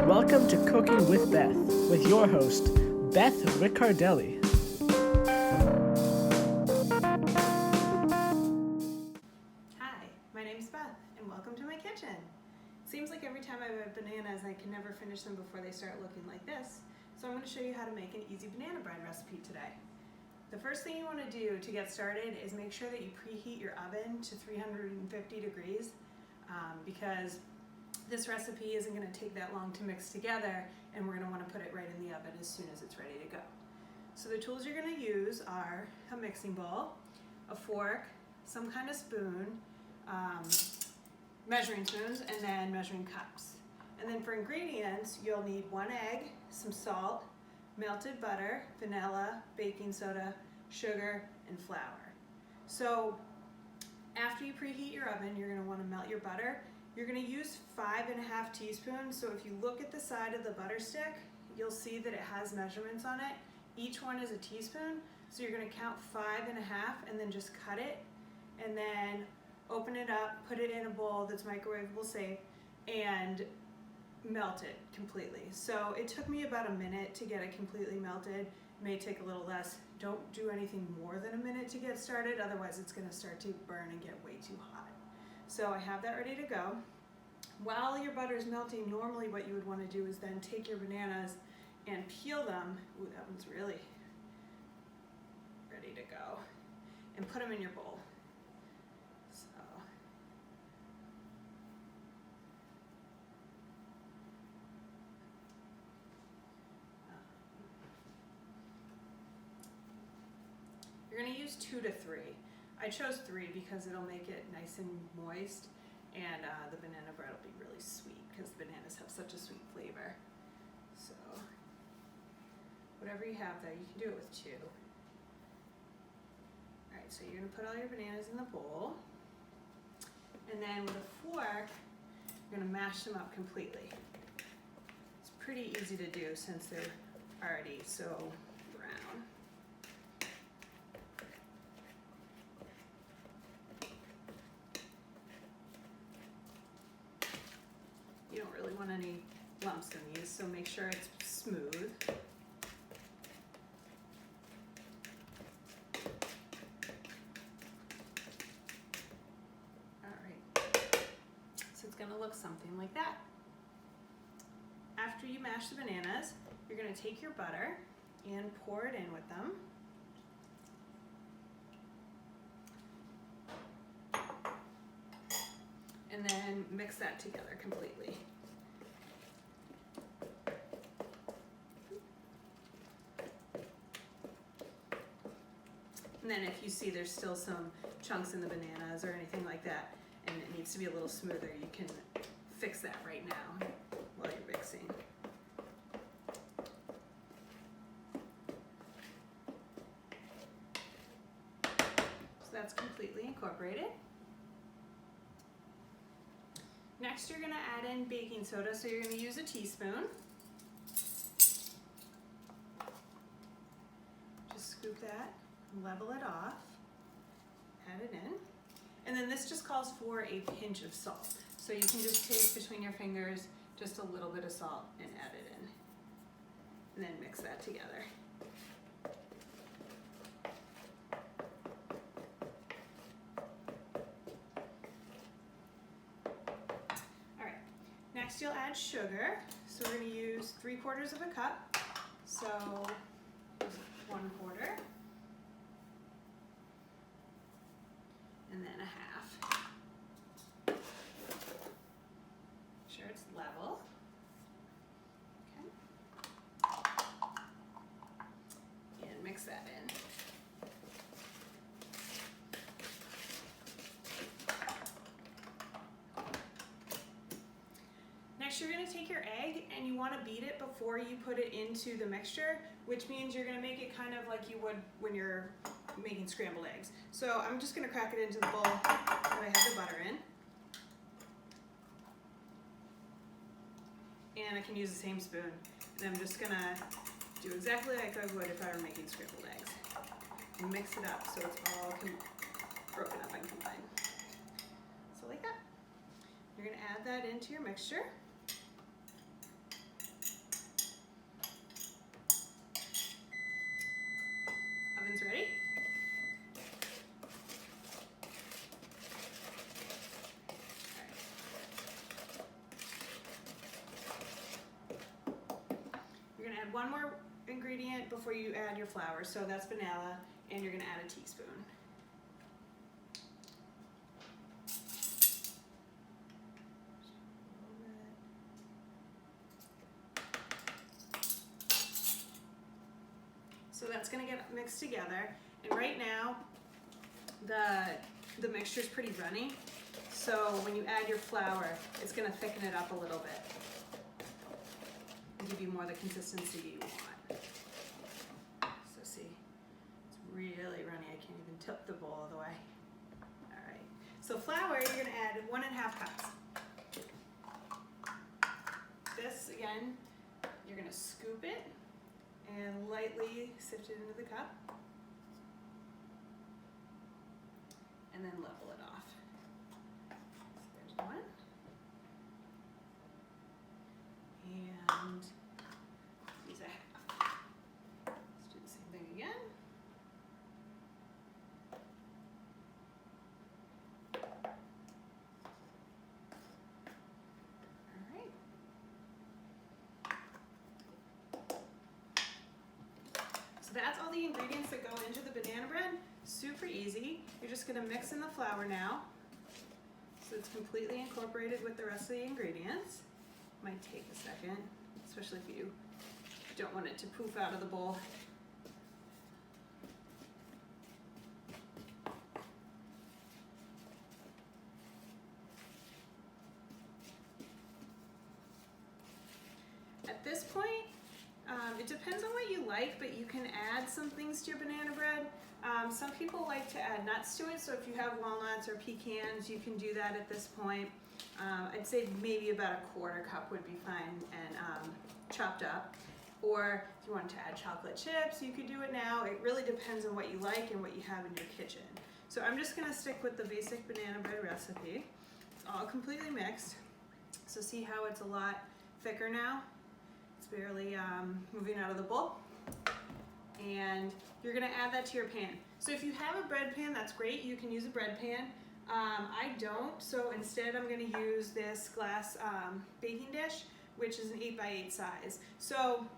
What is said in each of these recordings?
Welcome to Cooking with Beth, with your host, Beth Riccardelli. Hi, my name's Beth, and welcome to my kitchen. Seems like every time I have bananas, I can never finish them before they start looking like this. So I'm going to show you how to make an easy banana bread recipe today. The first thing you want to do to get started is make sure that you preheat your oven to 350 degrees because this recipe isn't going to take that long to mix together, and we're going to want to put it right in the oven as soon as it's ready to go. So the tools you're going to use are a mixing bowl, a fork, some kind of spoon, measuring spoons, and then measuring cups. And then for ingredients, you'll need 1 egg, some salt, melted butter, vanilla, baking soda, sugar, and flour. So after you preheat your oven, you're going to want to melt your butter. You're going to use 5½ teaspoons. So if you look at the side of the butter stick, you'll see that it has measurements on it. Each one is a teaspoon. So you're going to count 5½ and then just cut it, and then open it up, put it in a bowl that's microwavable safe, and melt it completely. So it took me about a minute to get it completely melted. It may take a little less. Don't do anything more than a minute to get started, otherwise it's going to start to burn and get way too hot. So I have that ready to go. While your butter is melting, normally what you would want to do is then take your bananas and peel them. Ooh, that one's really ready to go. And put them in your bowl. So you're going to use 2 to 3. I chose 3 because it'll make it nice and moist, and the banana bread will be really sweet because bananas have such a sweet flavor. So whatever you have there, you can do it with 2. Alright, so you're going to put all your bananas in the bowl, and then with a fork, you're going to mash them up completely. It's pretty easy to do since they're already so brown. You don't really want any lumps in these, so make sure it's smooth. So it's going to look something like that. After you mash the bananas, you're going to take your butter and pour it in with them. And then mix that together completely. And then if you see there's still some chunks in the bananas or anything like that, and it needs to be a little smoother, you can fix that right now while you're mixing. So that's completely incorporated. Next, you're going to add in baking soda, so you're going to use a teaspoon. Just scoop that, level it off, add it in. And then this just calls for a pinch of salt. So you can just take between your fingers just a little bit of salt and add it in. And then mix that together. Next, you'll add sugar. So we're going to use 3/4 of a cup. So 1/4, and then 1/2. Make sure it's level. Okay. And mix that in. Next, you're going to take your egg and you want to beat it before you put it into the mixture, which means you're going to make it kind of like you would when you're making scrambled eggs. So I'm just going to crack it into the bowl that I have the butter in. And I can use the same spoon. And I'm just going to do exactly like I would if I were making scrambled eggs. And mix it up so it's all broken up and combined. So like that. You're going to add that into your mixture. add one more ingredient before you add your flour. So that's vanilla, and you're gonna add a teaspoon. So that's gonna get mixed together. And right now, the mixture is pretty runny. So when you add your flour, it's gonna thicken it up a little bit and give you more the consistency you want. So see, it's really runny. I can't even tip the bowl all the way. All right. So flour, you're gonna add 1.5 cups. This again, you're gonna scoop it and lightly sift it into the cup, and then level it off. So there's one, and use a half. Let's do the same thing again. All right. So that's all the ingredients that go into the banana bread. Super easy. You're just gonna mix in the flour now, so it's completely incorporated with the rest of the ingredients. Might take a second, especially if you don't want it to poof out of the bowl. At this point, it depends on what you like, but you can add some things to your banana bread. Some people like to add nuts to it, so if you have walnuts or pecans, you can do that at this point. I'd say maybe about a 1/4 cup would be fine, and chopped up. Or if you want to add chocolate chips, you could do it now. It really depends on what you like and what you have in your kitchen. So I'm just gonna stick with the basic banana bread recipe. It's all completely mixed. So see how it's a lot thicker now? It's barely moving out of the bowl. And you're gonna add that to your pan. So if you have a bread pan, that's great. You can use a bread pan. I don't, so instead I'm gonna use this glass baking dish, which is an 8x8 size. So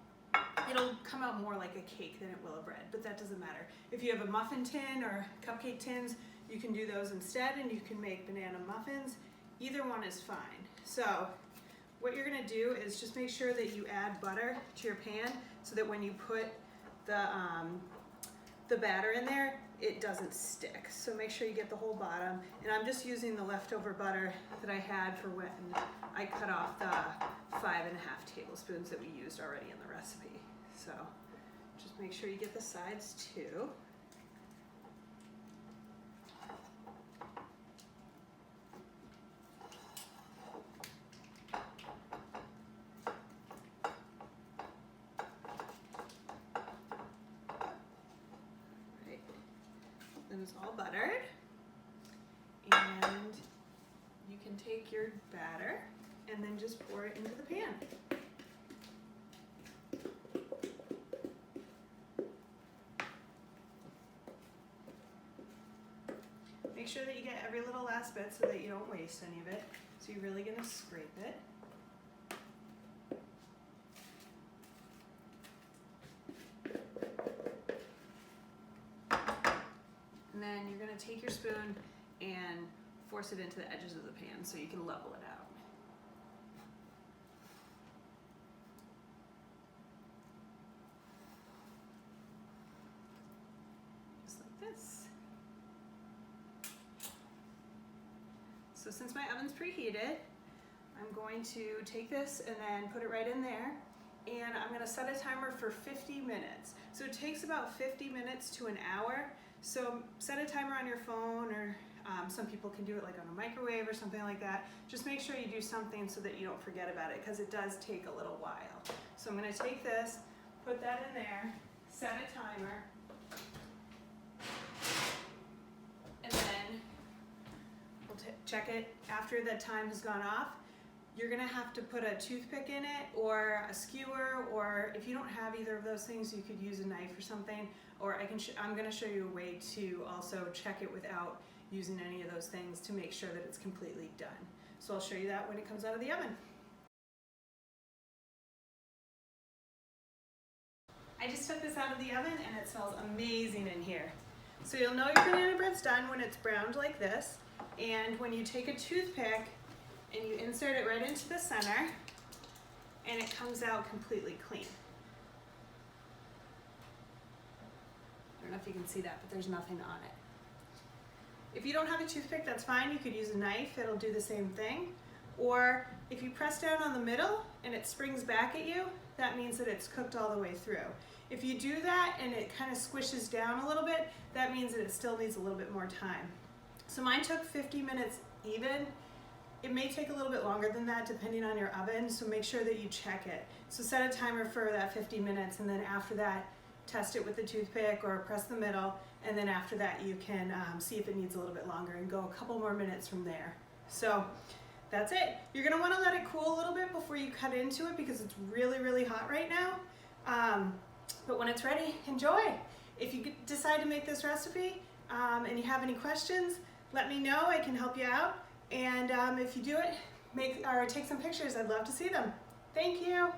it'll come out more like a cake than it will a bread, but that doesn't matter. If you have a muffin tin or cupcake tins, you can do those instead, and you can make banana muffins. Either one is fine. So what you're gonna do is just make sure that you add butter to your pan so that when you put the batter in there, it doesn't stick. So make sure you get the whole bottom. And I'm just using the leftover butter that I had for when I cut off the 5.5 tablespoons that we used already in the recipe. So just make sure you get the sides too. Then it's all buttered, and you can take your batter and then just pour it into the pan. Make sure that you get every little last bit so that you don't waste any of it. So you're really gonna scrape it. And then you're gonna take your spoon and force it into the edges of the pan so you can level it out. Just like this. So since my oven's preheated, I'm going to take this and then put it right in there. And I'm gonna set a timer for 50 minutes. So it takes about 50 minutes to an hour. So set a timer on your phone, or some people can do it like on a microwave or something like that. Just make sure you do something so that you don't forget about it, because it does take a little while. So I'm gonna take this, put that in there, set a timer, and then we'll check it after the time has gone off. You're gonna have to put a toothpick in it, or a skewer, or if you don't have either of those things, you could use a knife or something. Or I'm gonna show you a way to also check it without using any of those things to make sure that it's completely done. So I'll show you that when it comes out of the oven. I just took this out of the oven and it smells amazing in here. So you'll know your banana bread's done when it's browned like this, and when you take a toothpick and you insert it right into the center, and it comes out completely clean. I don't know if you can see that, but there's nothing on it. If you don't have a toothpick, that's fine. You could use a knife, it'll do the same thing. Or if you press down on the middle and it springs back at you, that means that it's cooked all the way through. If you do that and it kind of squishes down a little bit, that means that it still needs a little bit more time. So mine took 50 minutes even. It may take a little bit longer than that depending on your oven, so make sure that you check it. So set a timer for that 50 minutes, and then after that, test it with the toothpick or press the middle, and then after that you can see if it needs a little bit longer and go a couple more minutes from there. So that's it. You're gonna wanna let it cool a little bit before you cut into it because it's really, really hot right now. But when it's ready, enjoy. If you decide to make this recipe and you have any questions, let me know, I can help you out. And if you do it, take some pictures, I'd love to see them. Thank you.